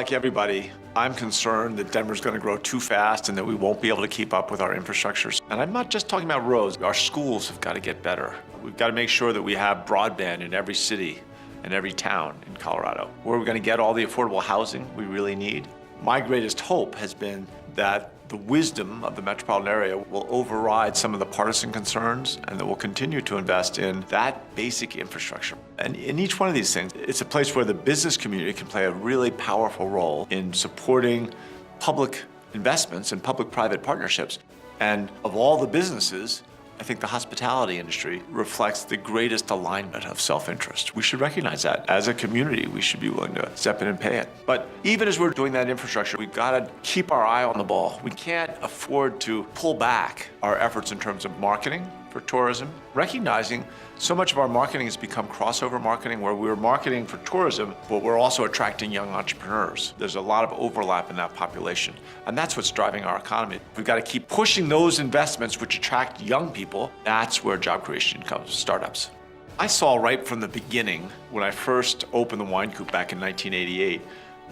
like everybody, I'm concerned that Denver's going to grow too fast and that we won't be able to keep up with our infrastructures. And I'm not just talking about roads. Our schools have got to get better. We've got to make sure that we have broadband in every city and every town in Colorado. Where we're going to get all the affordable housing we really need. My greatest hope has been that the wisdom of the metropolitan area will override some of the partisan concerns and that we'll continue to invest in that basic infrastructure. And in each one of these things, it's a place where the business community can play a really powerful role in supporting public investments and public-private partnerships. And of all the businesses, I think the hospitality industry reflects the greatest alignment of self-interest. We should recognize that. As a community, we should be willing to step in and pay it. But even as we're doing that infrastructure, we've got to keep our eye on the ball. We can't afford to pull back our efforts in terms of marketing for tourism, recognizing so much of our marketing has become crossover marketing where we're marketing for tourism, but we're also attracting young entrepreneurs. There's a lot of overlap in that population, and that's what's driving our economy. We've got to keep pushing those investments which attract young people. That's where job creation comes, startups. I saw right from the beginning, when I first opened the Wine Coop back in 1988,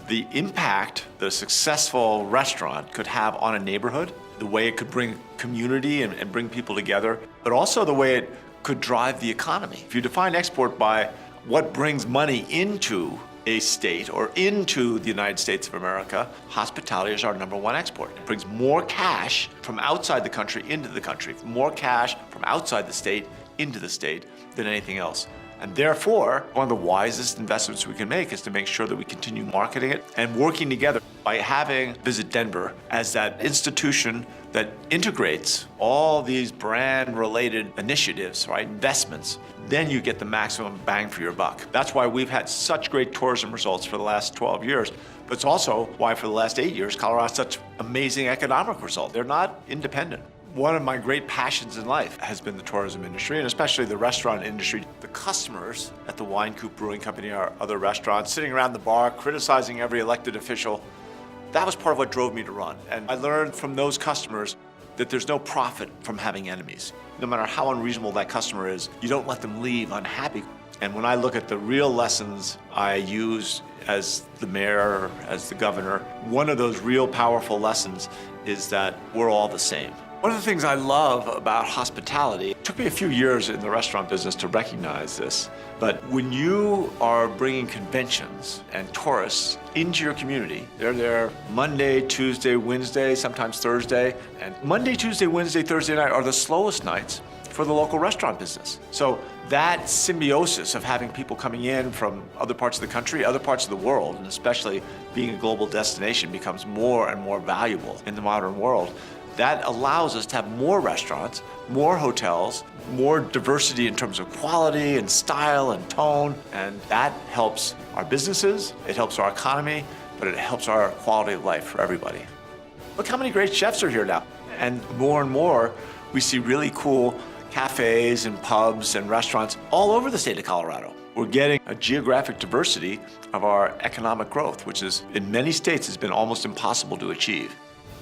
the impact that a successful restaurant could have on a neighborhood, the way it could bring community and bring people together, but also the way it could drive the economy. If you define export by what brings money into a state or into the United States of America, hospitality is our #1 export. It brings more cash from outside the country into the country, more cash from outside the state into the state than anything else. And therefore, one of the wisest investments we can make is to make sure that we continue marketing it and working together by having Visit Denver as that institution that integrates all these brand-related initiatives, right, investments. Then you get the maximum bang for your buck. That's why we've had such great tourism results for the last 12 years, but it's also why for the last 8 years, Colorado has such amazing economic results. They're not independent. One of my great passions in life has been the tourism industry, and especially the restaurant industry. The customers at the Wine Coop Brewing Company, our other restaurants, sitting around the bar, criticizing every elected official, that was part of what drove me to run. And I learned from those customers that there's no profit from having enemies. No matter how unreasonable that customer is, you don't let them leave unhappy. And when I look at the real lessons I use as the mayor, as the governor, one of those real powerful lessons is that we're all the same. One of the things I love about hospitality, it took me a few years in the restaurant business to recognize this, but when you are bringing conventions and tourists into your community, they're there Monday, Tuesday, Wednesday, sometimes Thursday, and Monday, Tuesday, Wednesday, Thursday night are the slowest nights for the local restaurant business. So that symbiosis of having people coming in from other parts of the country, other parts of the world, and especially being a global destination becomes more and more valuable in the modern world. That allows us to have more restaurants, more hotels, more diversity in terms of quality and style and tone, and that helps our businesses, it helps our economy, but it helps our quality of life for everybody. Look how many great chefs are here now. And more, we see really cool cafes and pubs and restaurants all over the state of Colorado. We're getting a geographic diversity of our economic growth, which is, in many states, has been almost impossible to achieve.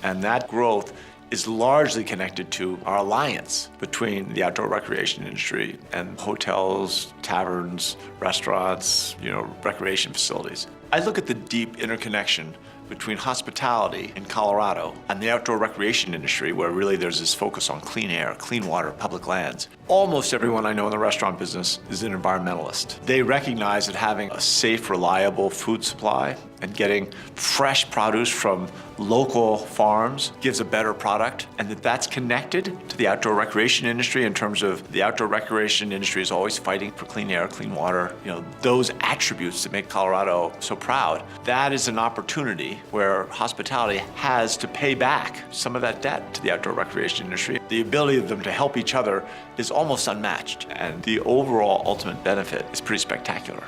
And that growth is largely connected to our alliance between the outdoor recreation industry and hotels, taverns, restaurants, recreation facilities. I look at the deep interconnection between hospitality in Colorado and the outdoor recreation industry, where really there's this focus on clean air, clean water, public lands. Almost everyone I know in the restaurant business is an environmentalist. They recognize that having a safe, reliable food supply and getting fresh produce from local farms gives a better product, and that's connected to the outdoor recreation industry in terms of the outdoor recreation industry is always fighting for clean air, clean water, those attributes that make Colorado so proud. That is an opportunity where hospitality has to pay back some of that debt to the outdoor recreation industry. The ability of them to help each other is almost unmatched, and the overall ultimate benefit is pretty spectacular.